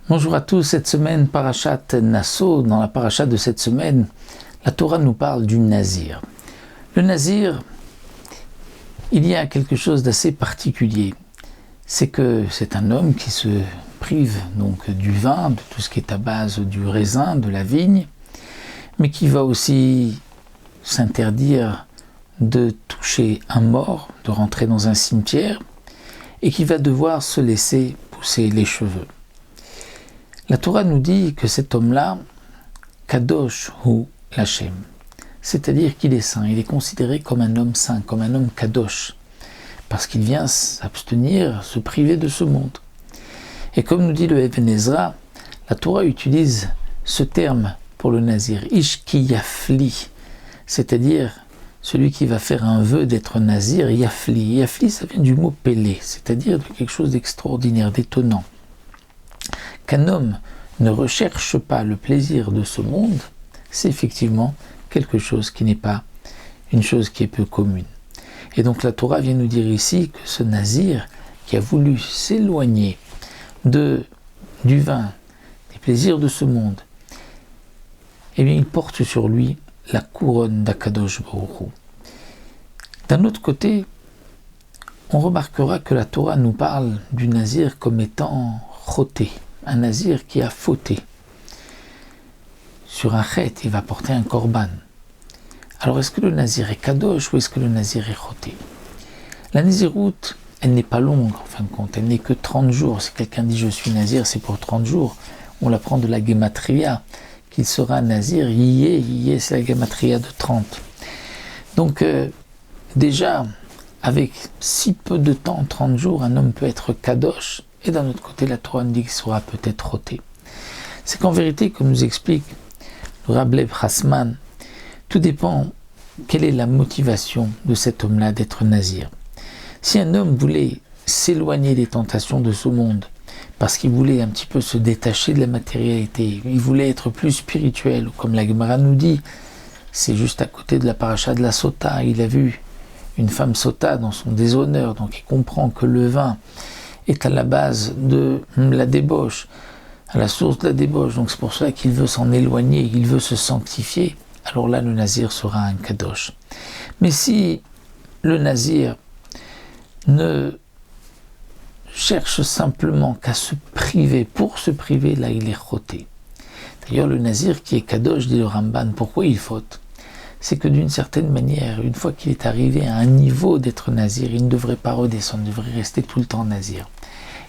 Bonjour à tous, cette semaine, Parashat Nasso, dans la Parashat de cette semaine, la Torah nous parle du Nazir. Le Nazir, il y a quelque chose d'assez particulier. C'est que c'est un homme qui se prive donc du vin, de tout ce qui est à base du raisin, de la vigne, mais qui va aussi s'interdire de toucher un mort, de rentrer dans un cimetière, et qui va devoir se laisser pousser les cheveux. La Torah nous dit que cet homme-là, Kadosh hu Lashem, c'est-à-dire qu'il est saint, il est considéré comme un homme saint, comme un homme Kadosh, parce qu'il vient s'abstenir, se priver de ce monde. Et comme nous dit le Even Ezra, la Torah utilise ce terme pour le Nazir, Ish ki yafli, c'est-à-dire celui qui va faire un vœu d'être Nazir, Yafli. Yafli, ça vient du mot Pélé, c'est-à-dire de quelque chose d'extraordinaire, d'étonnant. Qu'un homme ne recherche pas le plaisir de ce monde, c'est effectivement quelque chose qui n'est pas une chose qui est peu commune. Et donc la Torah vient nous dire ici que ce Nazir qui a voulu s'éloigner du vin, des plaisirs de ce monde, eh bien il porte sur lui la couronne d'Akadosh Baruch Hu. D'un autre côté, on remarquera que la Torah nous parle du Nazir comme étant choté, un Nazir qui a fauté. Sur un chet, il va porter un korban. Alors est-ce que le Nazir est kadosh ou est-ce que le Nazir est choté? La Naziroute, elle n'est pas longue en fin de compte, elle n'est que 30 jours. Si quelqu'un dit je suis Nazir, c'est pour 30 jours. On l'apprend de la Gematria, qu'il sera Nazir, Yiyé, c'est la Gematria de 30. Donc déjà, avec si peu de temps, 30 jours, un homme peut être kadosh, et d'un autre côté, la Torah nous dit qu'il sera peut-être choté. C'est qu'en vérité, comme nous explique le Rav Lev Hassman, tout dépend quelle est la motivation de cet homme-là d'être nazir. Si un homme voulait s'éloigner des tentations de ce monde, parce qu'il voulait un petit peu se détacher de la matérialité, il voulait être plus spirituel, comme la Gemara nous dit, c'est juste à côté de la paracha de la Sota, il a vu une femme Sota dans son déshonneur, donc il comprend que le vin est à la base de la débauche, à la source de la débauche, donc c'est pour cela qu'il veut s'en éloigner, il veut se sanctifier, alors là le Nazir sera un Kadosh. Mais si le Nazir ne cherche simplement qu'à se priver, pour se priver, là il est choté. D'ailleurs le Nazir qui est Kadosh, dit le Ramban, pourquoi il faute? C'est que d'une certaine manière, une fois qu'il est arrivé à un niveau d'être Nazir, il ne devrait pas redescendre, il devrait rester tout le temps Nazir.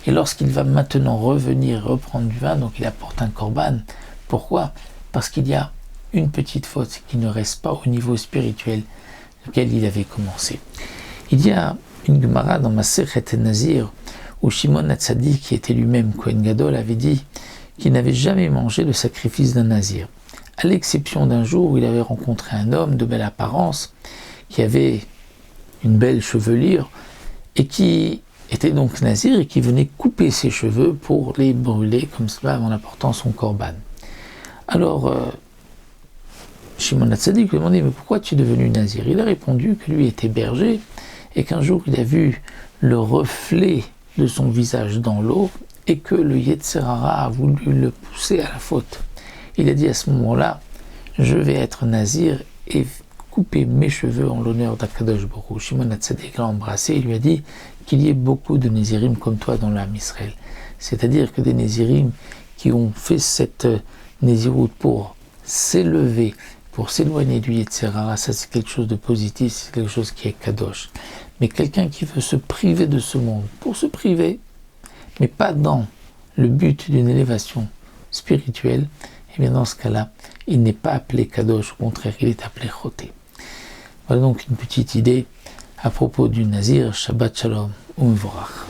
Et lorsqu'il va maintenant revenir, reprendre du vin, donc il apporte un korban. Pourquoi? Parce qu'il y a une petite faute, c'est qu'il ne reste pas au niveau spirituel auquel il avait commencé. Il y a une Gemara dans Masechet Nazir, où Shimon HaTzadik, qui était lui-même Kohen Gadol, avait dit qu'il n'avait jamais mangé le sacrifice d'un Nazir. À l'exception d'un jour où il avait rencontré un homme de belle apparence, qui avait une belle chevelure, et qui était donc nazir et qui venait couper ses cheveux pour les brûler comme cela en apportant son korban. Alors, Shimon HaTzadik lui a demandé « Mais pourquoi tu es devenu nazir ?» Il a répondu que lui était berger et qu'un jour il a vu le reflet de son visage dans l'eau et que le Yetzer Hara a voulu le pousser à la faute. Il a dit à ce moment-là « Je vais être nazir et couper mes cheveux en l'honneur d'Akadosh Baruch Hu. » Shimon HaTzadik l'a embrassé et lui a dit qu'il y ait beaucoup de Nézirim comme toi dans l'âme Israël. C'est-à-dire que des Nézirim qui ont fait cette Néziroute pour s'élever, pour s'éloigner du Yetzer Hara, ça c'est quelque chose de positif, c'est quelque chose qui est Kadosh. Mais quelqu'un qui veut se priver de ce monde, pour se priver, mais pas dans le but d'une élévation spirituelle, et bien dans ce cas-là, il n'est pas appelé Kadosh, au contraire, il est appelé Choté. Voilà donc une petite idée à propos du Nazir. Shabbat Shalom, U'Mevorach.